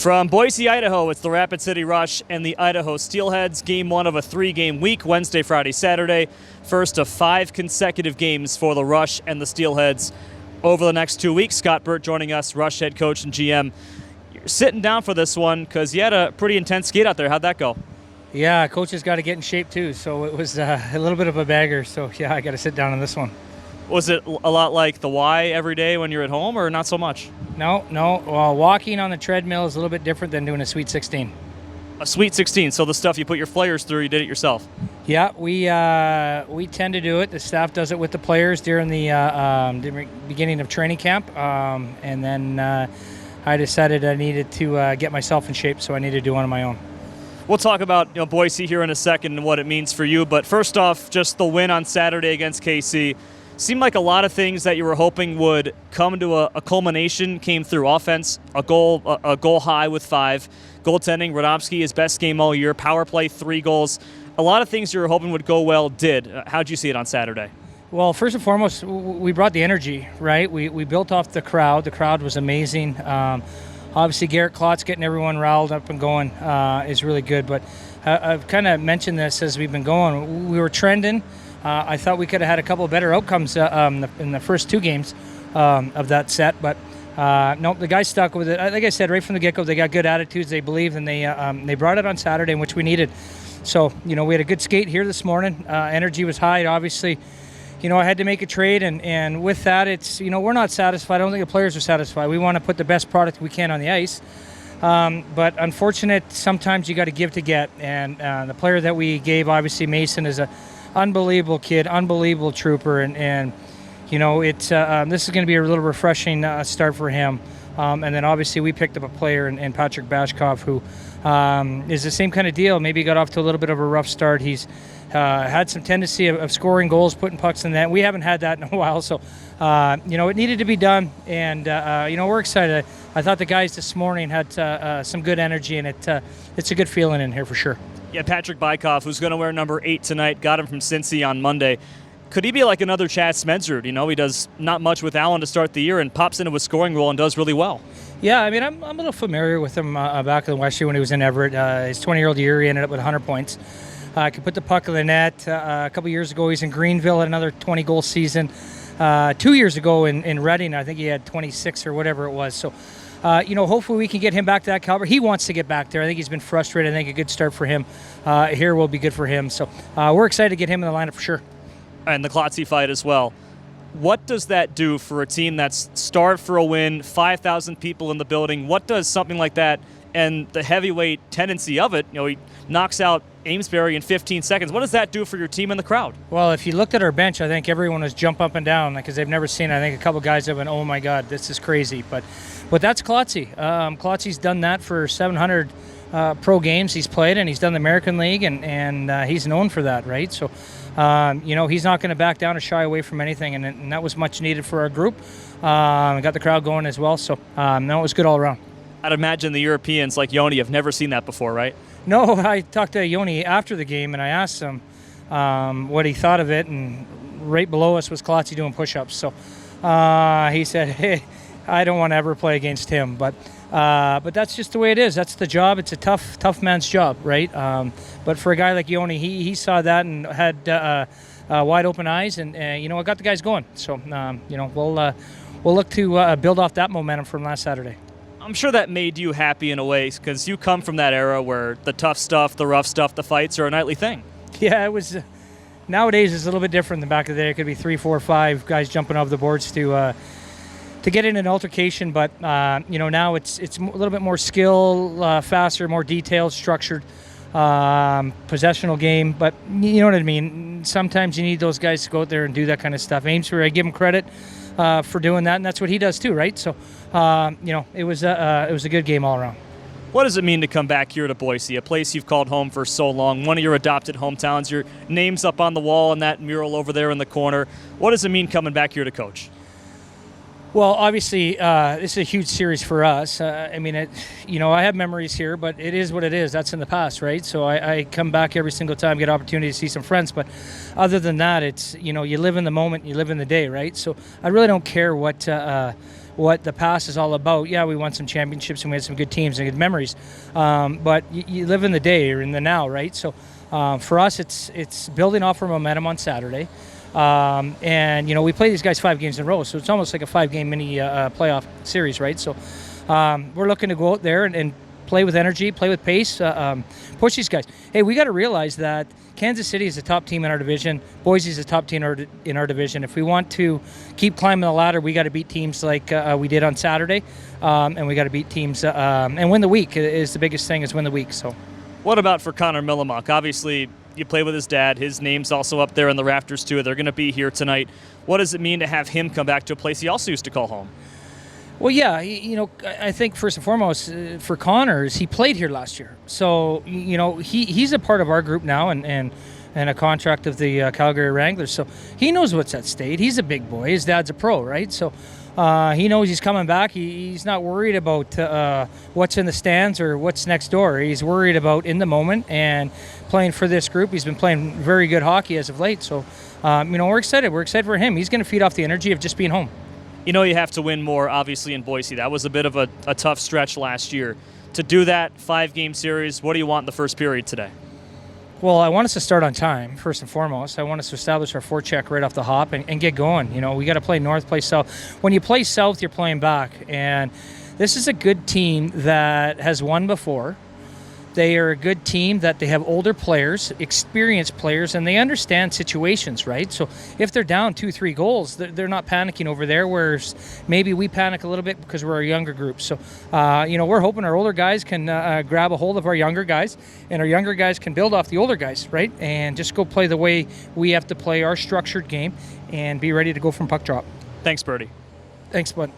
From Boise, Idaho, it's the Rapid City Rush and the Idaho Steelheads. Game one of a 3-game week, Wednesday, Friday, Saturday. First of 5 consecutive games for the Rush and the Steelheads over the next 2 weeks. Scott Burt joining us, Rush head coach and GM. You're sitting down for this one because you had a pretty intense skate out there. How'd that go? Yeah, coach has got to get in shape too, so it was a little bit of a bagger. So yeah, I got to sit down on this one. Was it a lot like the Y every day when you're at home, or not so much? No. Well, walking on the treadmill is a little bit different than doing a Sweet 16. A Sweet 16, so the stuff you put your flyers through, you did it yourself? Yeah, we tend to do it. The staff does it with the players during the beginning of training camp, and then I decided I needed to get myself in shape, so I needed to do one on my own. We'll talk about Boise here in a second and what it means for you, but first off, just the win on Saturday against KC. Seemed like a lot of things that you were hoping would come to a culmination came through. Offense, a goal high with 5. Goaltending, Radomski, his best game all year. Power play, 3 goals. A lot of things you were hoping would go well did. How'd you see it on Saturday? Well, first and foremost, we brought the energy, right? We built off the crowd. The crowd was amazing. Obviously, Garrett Klotz getting everyone riled up and going is really good. But I've kind of mentioned this as we've been going. We were trending. I thought we could have had a couple of better outcomes in the first 2 games of that set, but no, the guys stuck with it. Like I said, right from the get-go, they got good attitudes, they believed, and they brought it on Saturday, which we needed. So, we had a good skate here this morning. Energy was high, obviously. I had to make a trade, and with that, it's, we're not satisfied. I don't think the players are satisfied. We want to put the best product we can on the ice. But unfortunate, sometimes you got to give to get, and the player that we gave, obviously, Mason, is a unbelievable kid, unbelievable trooper, and it's this is going to be a little refreshing start for him. And then obviously we picked up a player in Patrick Bashkov who is the same kind of deal. Maybe got off to a little bit of a rough start. He's had some tendency of scoring goals, putting pucks in net. We haven't had that in a while, so it needed to be done, and we're excited. I thought the guys this morning had some good energy, and it's a good feeling in here for sure. Yeah, Patrick Bykov, who's going to wear number 8 tonight, got him from Cincy on Monday. Could he be like another Chad Smedzard? He does not much with Allen to start the year and pops into a scoring role and does really well. Yeah, I mean, I'm a little familiar with him back in the West Year when he was in Everett. His 20-year-old year, he ended up with 100 points. Could put the puck in the net. A couple years ago, he's in Greenville, had another 20-goal season. 2 years ago in Reading, I think he had 26 or whatever it was. So, hopefully we can get him back to that caliber. He wants to get back there. I think he's been frustrated. I think a good start for him here will be good for him. So we're excited to get him in the lineup for sure. And the Klotzy fight as well. What does that do for a team that's starved for a win, 5,000 people in the building? What does something like that and the heavyweight tendency of it, he knocks out Amesbury in 15 seconds. What does that do for your team and the crowd? Well, if you looked at our bench, I think everyone was jump up and down because they've never seen it. I think a couple guys have been, oh my God, this is crazy. But that's Klotzy. Klotzy's done that for 700 pro games he's played, and he's done the American League, and he's known for that, right? So, he's not going to back down or shy away from anything, and that was much needed for our group. Got the crowd going as well, so no, it was good all around. I'd imagine the Europeans like Yoni have never seen that before, right? No, I talked to Yoni after the game, and I asked him what he thought of it, and right below us was Klotzy doing push-ups. So he said, hey, I don't want to ever play against him, but that's just the way it is. That's the job. It's a tough man's job, right? But for a guy like Yoni, he saw that and had wide open eyes, and it got the guys going. So we'll look to build off that momentum from last Saturday. I'm sure that made you happy in a way because you come from that era where the tough stuff, the rough stuff, the fights are a nightly thing. Yeah, it was. Nowadays it's a little bit different than back in the day. It could be 3, 4, 5 guys jumping off the boards to get in an altercation, but now it's a little bit more skill, faster, more detailed, structured, possessional game. But you know what I mean. Sometimes you need those guys to go out there and do that kind of stuff. Amesbury, I give him credit for doing that, and that's what he does too, right? So, it was a good game all around. What does it mean to come back here to Boise, a place you've called home for so long, one of your adopted hometowns? Your name's up on the wall and that mural over there in the corner. What does it mean coming back here to coach? Well, obviously, this is a huge series for us. I have memories here, but it is what it is. That's in the past, right? So I come back every single time, get opportunity to see some friends. But other than that, it's, you live in the moment, you live in the day, right? So I really don't care what what the past is all about. Yeah, we won some championships and we had some good teams and good memories, but you live in the day or in the now, right? So for us, it's building off our momentum on Saturday. And we play these guys 5 games in a row, so it's almost like a 5-game mini playoff series, right? So we're looking to go out there and play with energy, play with pace, push these guys. Hey, we got to realize that Kansas City is a top team in our division. Boise is a top team in our division. If we want to keep climbing the ladder, we got to beat teams like we did on Saturday, and we got to beat teams and win the week is the biggest thing, is win the week. So, what about for Connor Millimak? Obviously, you play with his dad. His name's also up there in the rafters too. They're going to be here tonight. What does it mean to have him come back to a place he also used to call home? Well, yeah, I think first and foremost for Connors, he played here last year, so he's a part of our group now, and a contract of the Calgary Wranglers, so he knows what's at stake. He's a big boy. His dad's a pro, right? So he knows he's coming back. He's not worried about what's in the stands or what's next door. He's worried about in the moment and playing for this group. He's been playing very good hockey as of late, so we're excited. We're excited for him. He's going to feed off the energy of just being home. You have to win more, obviously, in Boise. That was a bit of a tough stretch last year. To do that 5-game series, what do you want in the first period today? Well, I want us to start on time, first and foremost. I want us to establish our forecheck right off the hop and get going. We got to play north, play south. When you play south, you're playing back. And this is a good team that has won before. They are a good team that they have older players, experienced players, and they understand situations, right? So if they're down 2-3 goals, they're not panicking over there, whereas maybe we panic a little bit because we're a younger group. So, we're hoping our older guys can grab a hold of our younger guys, and our younger guys can build off the older guys, right? And just go play the way we have to play our structured game and be ready to go from puck drop. Thanks, Birdie. Thanks, bud.